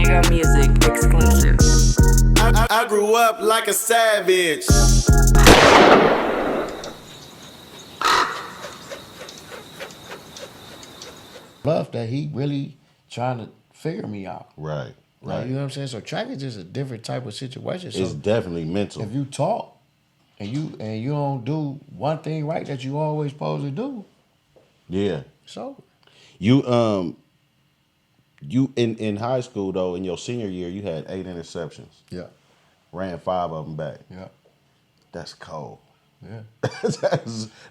Nigga Music exclusive. I grew up like a savage. Love that he really trying to figure me out. Right. Like, Right. you know what I'm saying? So track is just a different type of situation. So It's definitely mental. if you talk and you don't do one thing right that you always supposed to do, Yeah. so You in high school though, in your senior year, you had 8 interceptions. yeah, Ran 5 of them back. yeah, That's cold. yeah.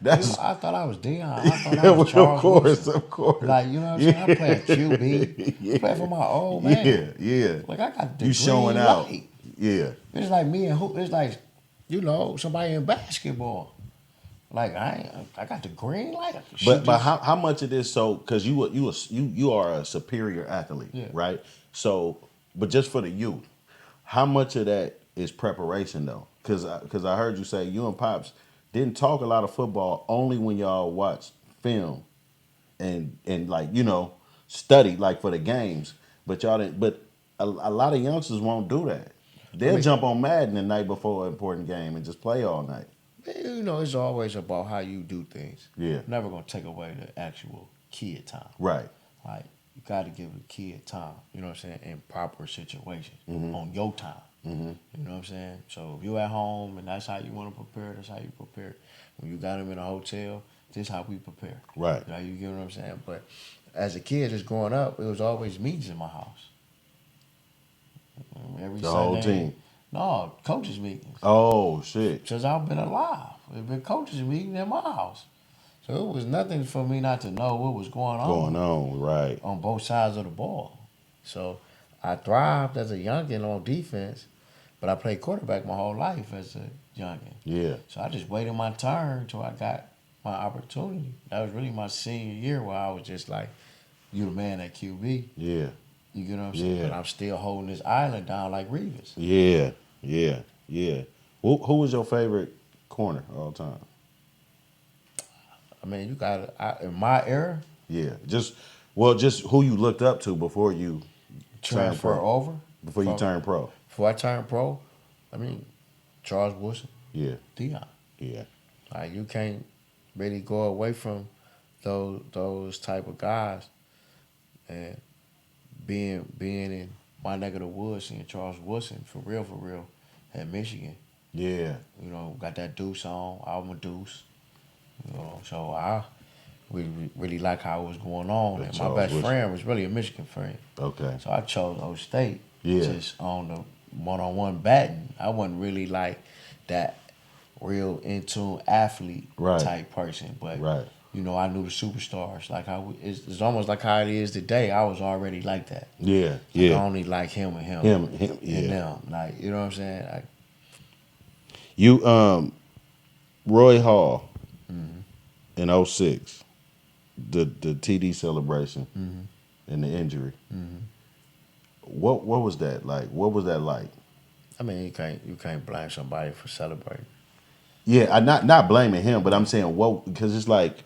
that's I thought I was Dion. I thought I was of Charles course, Wilson. of course. Like, you know what I'm saying? I play a QB. I play for my old man. Yeah. Like, I got the You showing out. light. Yeah. It's like me and who? It's like, somebody in basketball. Like I got the green light. But how much of this? So because you are a superior athlete, Yeah. right? So, but just for the youth, how much of that is preparation though? Because I heard you say you and Pops didn't talk a lot of football, only when y'all watched film and like study like for the games. But y'all didn't. But a lot of youngsters won't do that. They'll jump on Madden the night before an important game and just play all night. It's always about how you do things. Yeah. Never gonna take away the actual kid time. Right. Like, you got to give the kid time. You know what I'm saying? In proper situations Mm-hmm. on your time. Mm-hmm. You know what I'm saying? So if you at home and that's how you want to prepare, that's how you prepare. When you got them in a hotel, this is how we prepare. Right. You get what I'm saying? But as a kid, just growing up, it was always meetings in my house. Every The whole Sunday. team. No, coaches meetings. Oh shit. Since I've been alive, it's been coaches meeting in my house. So it was nothing for me not to know what was going on. Right. On both sides of the ball. So I thrived as a youngin on defense, but I played quarterback my whole life as a youngin. Yeah. So I just waited my turn until I got my opportunity. That was really my senior year where I was just like, you the man at QB. Yeah. You get what I'm saying? Yeah. But I'm still holding this island down like Revis. Yeah. Who was your favorite corner all time? I mean, you got in my era, Yeah. Just who you looked up to before you turned transfer pro. over. Before you turned pro. Before I turned pro, I mean, Charles Wilson, Yeah. Dion. Yeah. Like, you can't really go away from those type of guys. And being in my neck of the woods, seeing Charles Wilson for real at Michigan. Yeah. Got that Deuce on. I'm a Deuce. So I really like how it was going on. And my Charles best Wilson. friend was really a Michigan friend. Okay. So I chose O State. Yeah. Just on the one-on-one batting. I wasn't really like that real in-tune athlete Right. type person. But Right. I knew the superstars. Like it's almost like how it is today. I was already like that. Yeah. Like, Yeah. I only like him and him. Him. Yeah. And them. Like, you know what I'm saying? Like, You Roy Hall in 06, the TD celebration and the injury. What was that like? What was that like? I mean, you can't blame somebody for celebrating. Yeah, I not blaming him, but I'm saying because it's like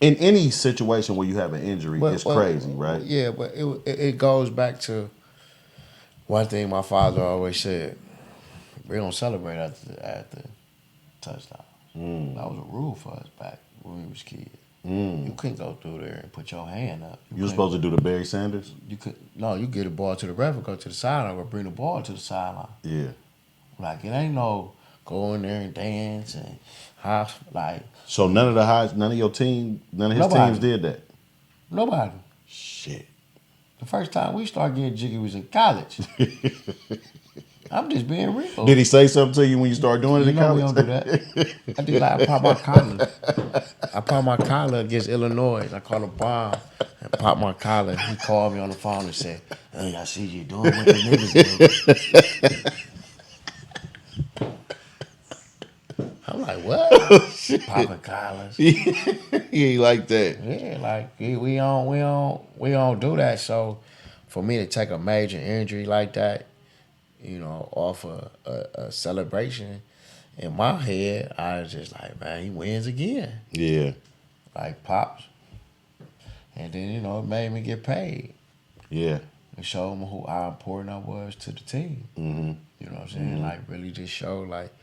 in any situation where you have an injury, it's crazy, right? Yeah, but it goes back to one thing my father always said: we don't celebrate at the touchdown. That was a rule for us back when we was kids. You couldn't go through there and put your hand up. You were supposed to do the Barry Sanders? You get the ball to the ref or go to the sideline or bring the ball to the sideline. Yeah. Like, it ain't no go in there and dance and like. So none of his Nobody. teams did that? Nobody. Shit. The first time we started getting jiggy was in college. I'm just being real. Did he say something to you when you started doing it in college? We don't do that. I did like I popped my collar. I popped my collar against Illinois. I called him Bob and popped my collar. He called me on the phone and said, "Hey, I see you doing what the niggas do." I'm like, what? Popping collars. He ain't like that. Yeah, like we don't do that. So for me to take a major injury like that, off a celebration, in my head, I was just like, man, he wins again. Yeah. Like Pops. And then, it made me get paid. Yeah. and show them how important I was to the team. Mm-hmm. You know what I'm saying? Like really just show like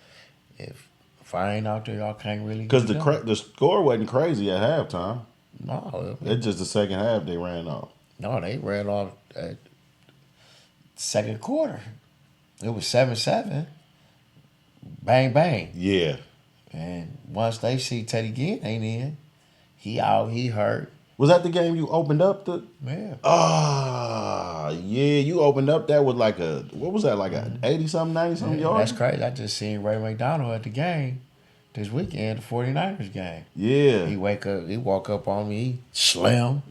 if I ain't out there, y'all can't really Because get done. the score wasn't crazy at halftime. No, It's just the second half they ran off. no, they ran off at second quarter. It was 7-7. Bang bang. Yeah. And once they see Teddy Ginn ain't in, he out, he hurt. Was that the game you opened up the? Yeah. Yeah, you opened up that with like a, what was that, like a 80-something, 90-something Yeah, yard? that's crazy. I just seen Ray McDonald at the game this weekend, the 49ers game. Yeah. He walk up on me, he slim.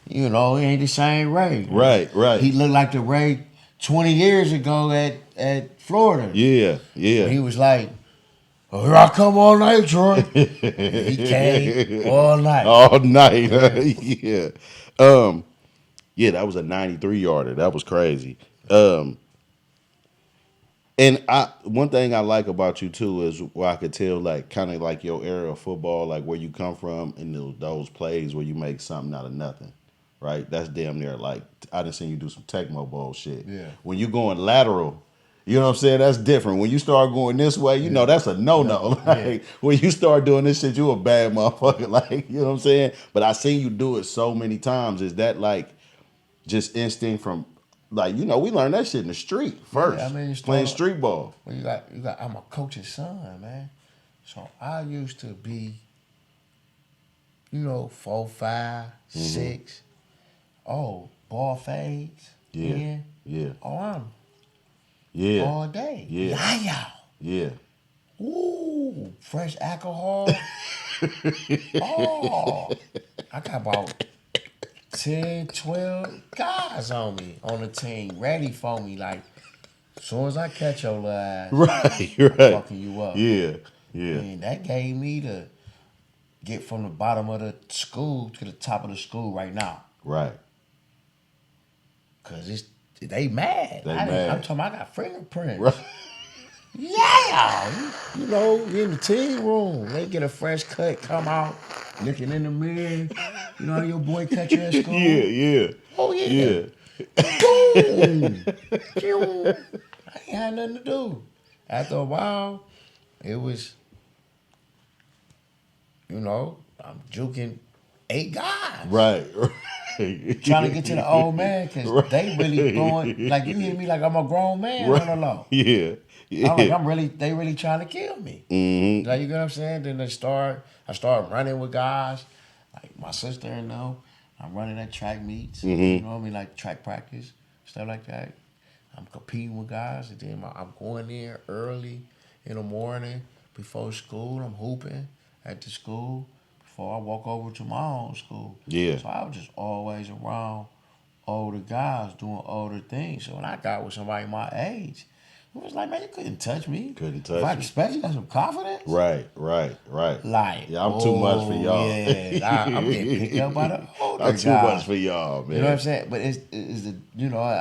You know, he ain't the same Ray. Right. He looked like the Ray 20 years ago at Florida. Yeah. When he was like, oh, here I come all night, Troy. He came all night. All night. Yeah. Yeah, that was a 93-yarder. That was crazy. And one thing I like about you too is where I could tell like kind of like your era of football, like where you come from, and those plays where you make something out of nothing, right? That's damn near like I done seen you do some Tecmo Bowl shit. Yeah. When you going lateral, you know what I'm saying? That's different. When you start going this way, you know that's a no-no. Like when you start doing this shit, you a bad motherfucker. Like you know what I'm saying? But I seen you do it so many times. Is that like just instinct from? Like, you know, we learned that shit in the street first. Yeah, I mean, playing street ball. Well, you got. I'm a coach's son, man. So I used to be, 4, 5, 6. Oh, ball fades. Yeah. Yeah. Oh, I'm Yeah. all day. Yeah. Yeah. Ooh, fresh alcohol. Oh, I got about 10, 12 guys on me on the team, ready for me. Like, as soon as I catch your little ass, Right. I'm fucking you up. Yeah. Yeah. And that gave me to get from the bottom of the school to the top of the school right now. Right. Cause they mad. Mad. I'm talking. I got fingerprints. Right. Yeah, in the team room, they get a fresh cut, come out, looking in the mirror. You know how your boy cut you at school? Yeah. Oh yeah. Boom. I ain't had nothing to do. After a while, it was, I'm juking 8 guys. Right. Trying to get to the old man because they really going, like you hear me like I'm a grown man on the low. Yeah. I'm like, they really trying to kill me. Mm-hmm. Like, you get what I'm saying? Then I start running with guys, like my sister and them. I'm running at track meets, you know what I mean? Like track practice, stuff like that. I'm competing with guys, and then I'm going there early in the morning before school. I'm hooping at the school before I walk over to my own school. Yeah. So I was just always around older guys doing older things. So when I got with somebody my age, it was like, man, you couldn't touch me. Couldn't touch if I me. expect you got some confidence. Right. Like, Yeah, I'm too much for y'all. Yeah, I'm getting picked up by the older I'm too guys. much for y'all, man. You know what I'm saying? But it's the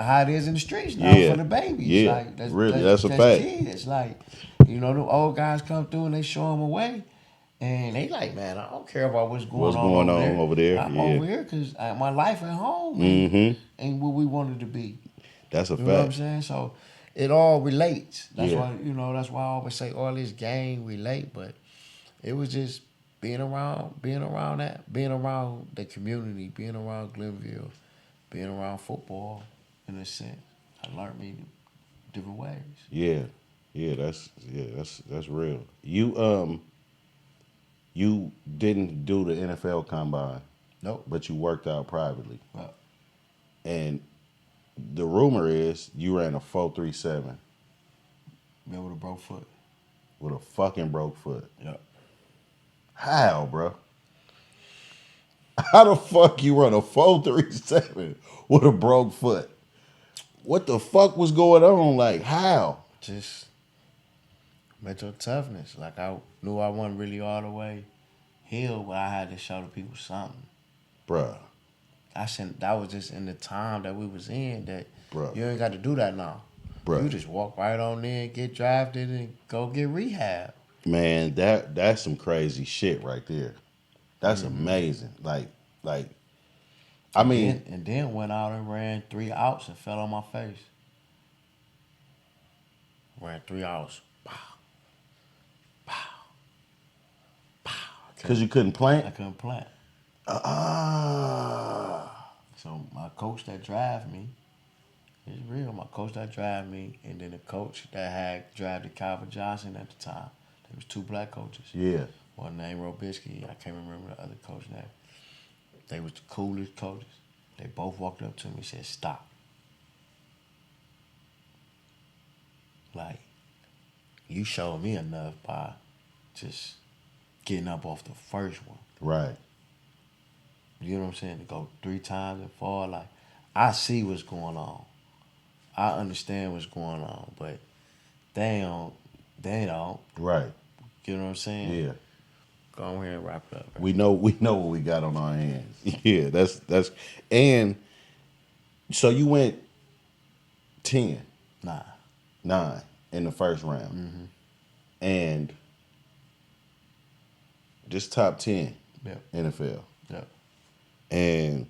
how it is in the streets now Yeah. for the babies. Yeah. Like, That's a fact. Kids. Like, the old guys come through and they show them a way. And they like, man, I don't care about what's going on over there. I'm Yeah. over here because my life at home ain't what we wanted to be. That's a You know what I'm fact. saying? So it all relates. That's Yeah. why, that's why I always say all this gang relate. But it was just being around the community, being around Glenville, being around football in a sense. I learned me different ways. Yeah. That's real. You didn't do the NFL combine, Nope. but you worked out privately. Well, And the rumor is you ran a 4.37 man with a broke foot. with a fucking broke foot. Yep. How, bro? How the fuck you run a 4.37 with a broke foot? What the fuck was going on? Like, how? Just mental toughness. Like, I knew I wasn't really all the way healed, but I had to show the people something. Bruh. That was just in the time that we was in that Bruh. you ain't got to do that now. Bruh. You just walk right on in, get drafted, and go get rehab. Man, that's some crazy shit right there. That's amazing. Like I mean, and then went out and ran 3 outs and fell on my face. Ran 3 outs. because you couldn't I plant. couldn't plant. Ah, So my coach that drafted me, it's real. My coach that drafted me, and then the coach that had drafted Calvin Johnson at the time. There was 2 black coaches. yeah, One named Robisky. I can't remember the other coach name. They was the coolest coaches. They both walked up to me and said, "Stop." Like, you showed me enough by just getting up off the first one. right. You know what I'm saying? To go 3 times and fall. Like, I see what's going on. I understand what's going on, but they don't. They don't. Right. You know what I'm saying? Yeah. Go on here and wrap it up. Bro. We know what we got on our hands. Yeah, that's and so you went 10, Nah. 9 in the first round. Mm-hmm. And just top 10 Yep. NFL. Yep. And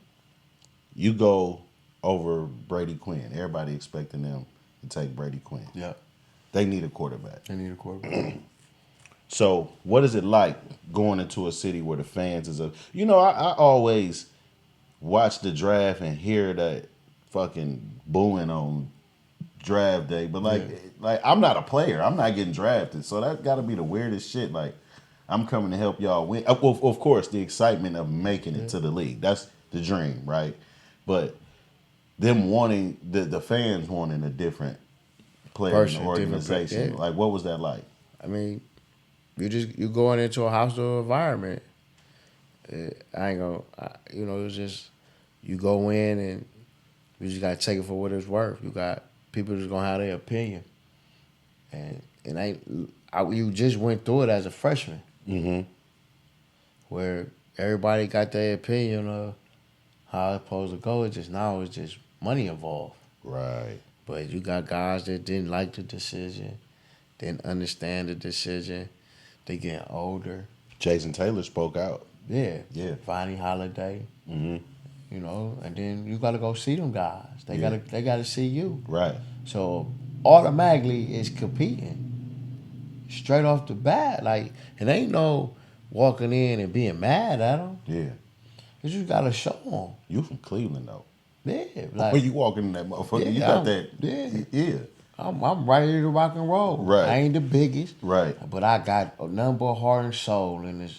you go over Brady Quinn. Everybody expecting them to take Brady Quinn. Yep. They need a quarterback. They need a quarterback. So what is it like going into a city where the fans is I always watch the draft and hear that fucking booing on draft day, but like I'm not a player. I'm not getting drafted. So that got to be the weirdest shit. Like, I'm coming to help y'all win. Of course, the excitement of making it to the league. That's the dream, right? But them wanting the fans wanting a different player in the organization. Like, what was that like? I mean, you going into a hostile environment. I ain't gonna, it's just you go in and you just gotta take it for what it's worth. You got people that's gonna have their opinion, and you just went through it as a freshman, where everybody got their opinion of how it's supposed to go. It's just money involved. Right. But you got guys that didn't like the decision, didn't understand the decision. They getting older. Jason Taylor spoke out. Yeah. Yeah. Vonnie Holiday. And then you gotta go see them guys. They Yeah. gotta see you. Right. So automatically it's competing. Straight off the bat. Like, it ain't no walking in and being mad at them. Yeah. You just gotta show them. You from Cleveland though. Yeah. When you walking in that motherfucker, you got that. Yeah. I'm ready to rock and roll. Right. I ain't the biggest. Right. But I got a number of heart and soul in me.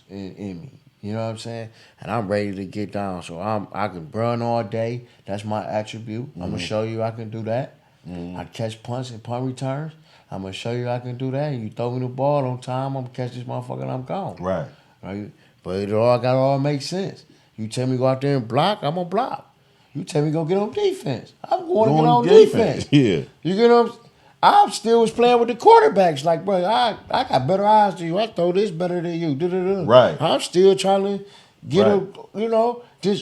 You know what I'm saying? And I'm ready to get down. So I can run all day. That's my attribute. I'm gonna show you I can do that. I catch punts and punt returns. I'm gonna show you I can do that. And you throw me the ball on time, I'm gonna catch this motherfucker and I'm gone. Right? But it all make sense. You tell me go out there and block, I'm gonna block. You tell me go get on defense, I'm going to get on defense. Yeah. You get what I'm still was playing with the quarterbacks. Like, bro, I got better eyes than you. I throw this better than you. Right. I'm still trying to get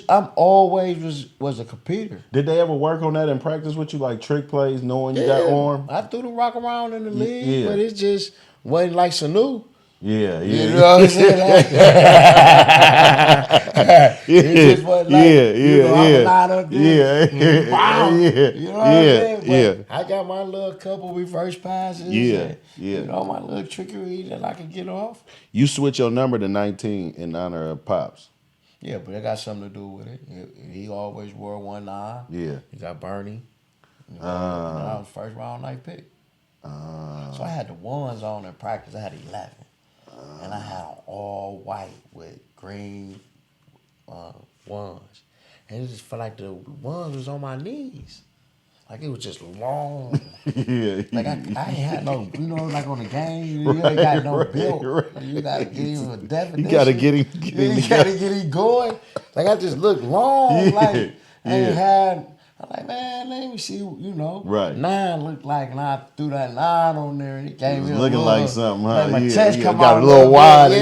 I'm always was a competitor. Did they ever work on that in practice with you, like trick plays, knowing you got arm? I threw the rock around in the league, yeah. but it just wasn't like Sanu. Yeah. You know what I'm saying? It just wasn't like, I'm not up there. Wow. You know what I'm saying? But I got my little couple reverse passes. And, you know, my little trickery that I could get off. You switch your number to 19 in honor of Pops. Yeah, but it got something to do with it. He always wore 1-9. Yeah. He got Bernie. I was first round night pick. So I had the ones on in practice. I had 11. And I had all white with green ones. And it just felt like the ones was on my knees. Like, it was just long. Like, I ain't had no, like on the game, you ain't got no build. Right. You got to get him a definition. You got to get him. You got to get him going. Like, I just looked long. Like, I ain't had, I'm like, man, let me see, Right. 9 looked like, and I threw that 9 on there, and it gave me a looking little, like something, huh? Like my chest come got out a little wider.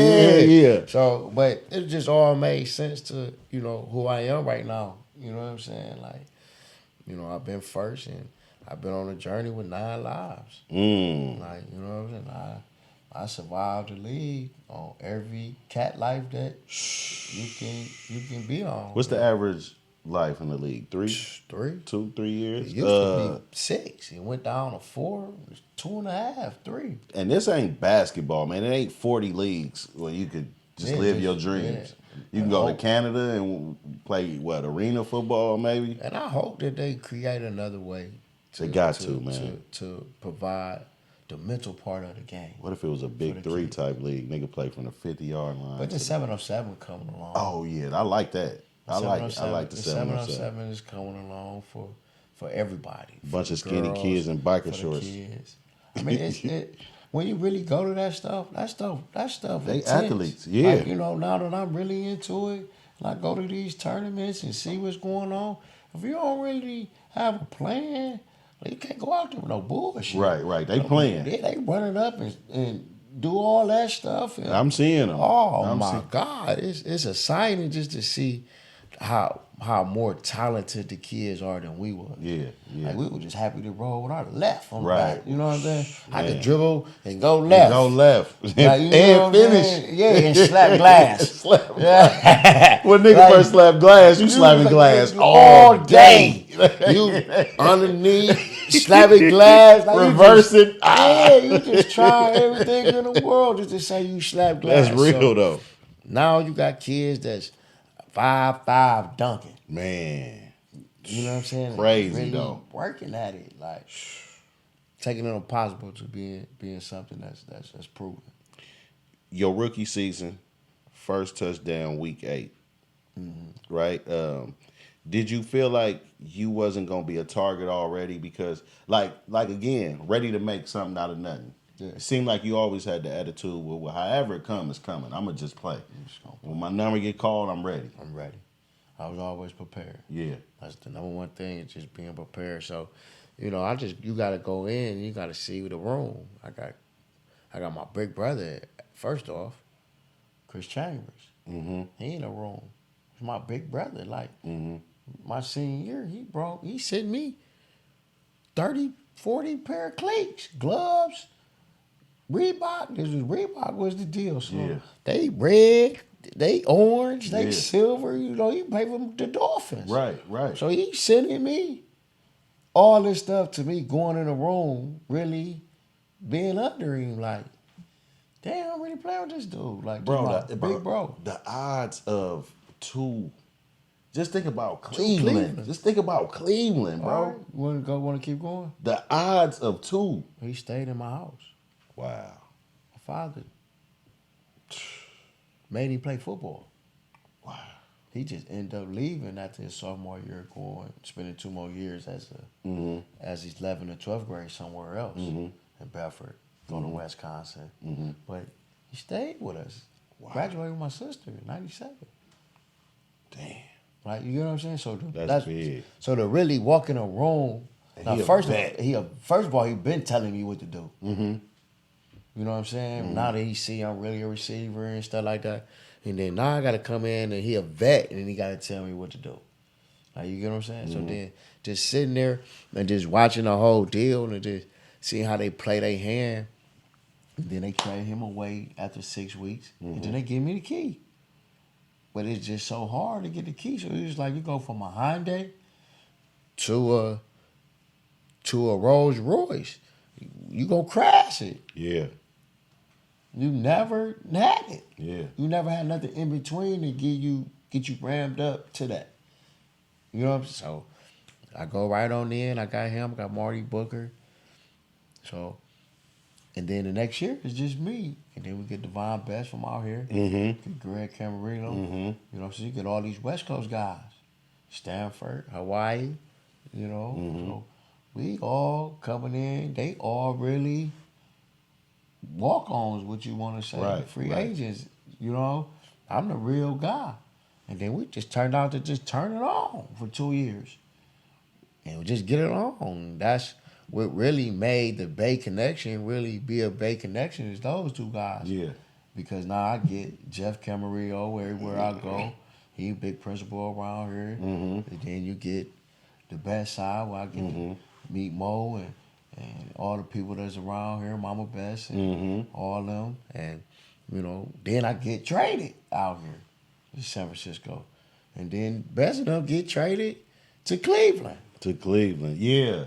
Yeah. So, but it just all made sense to, who I am right now. You know what I'm saying? Like, I've been first, and I've been on a journey with 9 lives. Like, you know what I'm saying? I survived the league on every cat life that you can be on. What's the average life in the league? 3, 2, 3 years. It used to be 6. It went down to 4. It was 2.5, 3. And this ain't basketball, man. It ain't 40 leagues where you could just live your dreams. You can go to Canada and play arena football maybe. And I hope that they create another way. They got to, man. To provide the mental part of the game. What if it was a big 3 type league? Nigga play from the 50-yard line. But the 7-on-7 coming along. Oh yeah, I like that. I like the 7-on-7. 7-on-7 is coming along for everybody. Bunch of skinny kids in biker shorts. Kids. I mean, when you really go to that stuff. They intense. athletes, yeah. Like, now that I'm really into it, and I go to these tournaments and see what's going on. If you don't really have a plan, you can't go out there with no bullshit. Right. They playing. They running up and do all that stuff. And, I'm seeing them. Oh my God, it's exciting just to see how more talented the kids are than we were. Yeah. Like we were just happy to roll with our left on the Right. back. You know what I'm saying? I Man. could dribble and go left. Like, and finish. Yeah, and slap glass. When nigga first slap glass, you slapping glass all day. You underneath, slapping glass. Like reverse it. Yeah, you just try everything in the world just to say you slap glass. That's real though. Now you got kids that's 5'5" dunking. Man. You know what I'm saying? Crazy really though. Working at it, like taking it impossible to being something that's proven. Your rookie season, first touchdown week 8. Mm-hmm. Right? Did you feel like you wasn't gonna be a target already because like again, ready to make something out of nothing? Yeah. It seemed like you always had the attitude, well, however it comes, it's coming. I'm gonna just play. When my number get called, I'm ready. I'm ready. I was always prepared. Yeah. That's the number one thing, is just being prepared. So, you gotta go in, you gotta see the room. I got my big brother, first off, Chris Chambers. Mm-hmm. He in the room. He's my big brother. Like my senior year, he sent me 30, 40 pair of cleats, gloves, Reebok. Reebok was the deal. So Yeah. they red, they orange, they Yeah. silver. You play for the Dolphins. Right. So he's sending me all this stuff to me, going in the room, really being under him, like, damn, I'm really playing with this dude. Like, big bro. The odds of 2. Just think about Cleveland. Just think about Cleveland, bro. All right. Want to keep going? The odds of 2. He stayed in my house. Wow. My father made him play football. Wow. He just ended up leaving after his sophomore year, spending 2 more years as his 11th and 12th grade somewhere else in Bedford, going to Wisconsin. But he stayed with us. Wow. Graduated with my sister in 97. Damn. Like, you know what I'm saying? So That's big. So to really walk in a room. Now, first of all, he been telling me what to do. Mm-hmm. You know what I'm saying? Now that he see I'm really a receiver and stuff like that. And then now I got to come in and he a vet and he got to tell me what to do. Like, you get what I'm saying? So then just sitting there and just watching the whole deal and just seeing how they play their hand. And then they trade him away after 6 weeks. And then they give me the key. But it's just so hard to get the key. So it's like you go from a Hyundai to a Rolls Royce. You gonna crash it. Yeah. You never had it. Yeah. You never had nothing in between to get you rammed up to that. You know what I'm saying? So I go right on in. I got him, got Marty Booker. So, and then the next year it's just me. And then we get Devon Best from out here. Get Greg Camarino. You know, so you get all these West Coast guys. Stanford, Hawaii, you know. So we all coming in. They all really walk-ons, what you want to say. Right, Free right. agents, you know. I'm the real guy. And then we just turned out to just turn it on for 2 years. And we just get it on. That's what really made the Bay Connection really be a Bay Connection, is those 2 guys. Yeah. Because now I get Jeff Camarillo everywhere I go. He a big principal around here. And then you get the best side where I get to meet Mo and all the people that's around here, Mama Best and all them. And, you know, then I get traded out here to San Francisco. and then best of them get traded to Cleveland. To Cleveland, yeah,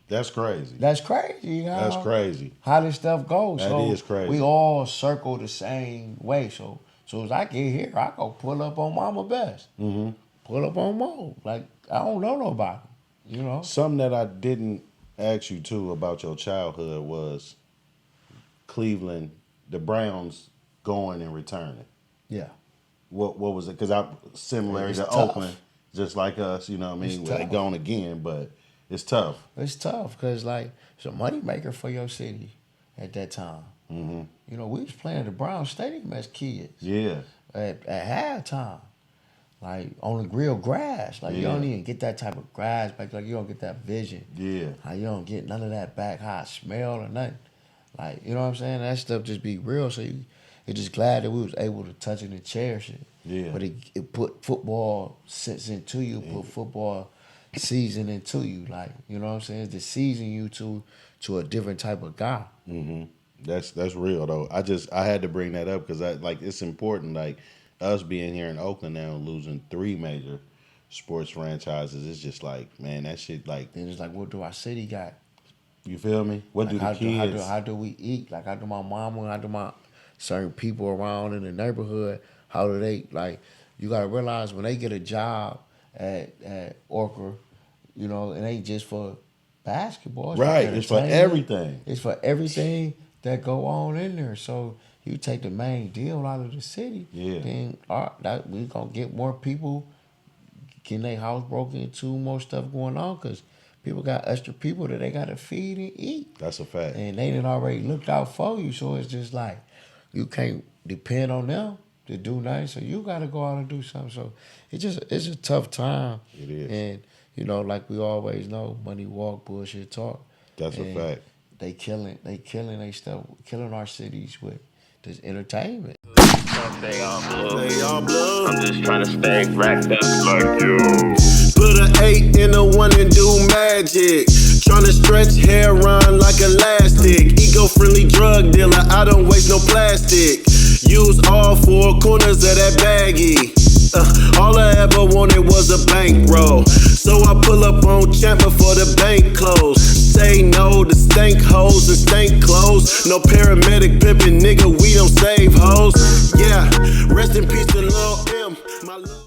that's crazy. That's crazy. You know? That's crazy. How this stuff goes. That is crazy. We all circle the same way. So as I get here, I go pull up on Mama Best. Mm-hmm. Pull up on Mo. Like, I don't know nobody. You know? Something that I didn't ask you, too, about your childhood was Cleveland, the Browns going and returning. Yeah. What was it? Because I'm similar to tough. Oakland, just like us, you know what I mean? They gone again, but it's tough. It's tough because, like, it's a moneymaker for your city at that time. Mm-hmm. You know, we was playing at the Brown Stadium as kids. Yeah. At halftime. Like, on the real grass. Like, you don't even get that type of grass back. Like, you don't get that vision. Yeah. Like, you don't get none of that back, how it smell or nothing. Like, you know what I'm saying? That stuff just be real. So you're just glad that we was able to touch it and cherish it. Yeah. But it put football sense into you, put football season into you. Like, you know what I'm saying? To season you to a different type of guy. Mm-hmm. That's real though. I had to bring that up because it's important. Like us being here in Oakland now, losing 3 major sports franchises. It's just like, man, that shit like. Then it's like, what do our city got? You feel me? What like do the kids? How do we eat? Like, how do my mama? How do my certain people around in the neighborhood? How do they like? You gotta realize when they get a job at Orca, you know, it ain't just for basketball. Right, it's for everything. It's for everything that go on in there. So you take the main deal out of the city, then that we gonna get more people getting their house broken into, more stuff going on because people got extra people that they gotta feed and eat. That's a fact. And they done already looked out for you, so it's just like you can't depend on them to do nothing. So you gotta go out and do something. So it's a tough time. It is. And you know, like we always know, money walk, bullshit talk. That's a fact. They killing they stuff, killing our cities with this entertainment. Stay on blue. I'm just trying to stay racked up like you. Put an 8 in a 1 and do magic. Tryna stretch hair on like elastic. Eco-friendly drug dealer, I don't waste no plastic. Use all 4 corners of that baggie. All I ever wanted was a bankroll. So I pull up on Champ before the bank close. Say no to stank hoes and stank clothes. No paramedic pimpin', nigga, we don't save hoes. Yeah, rest in peace to Lil'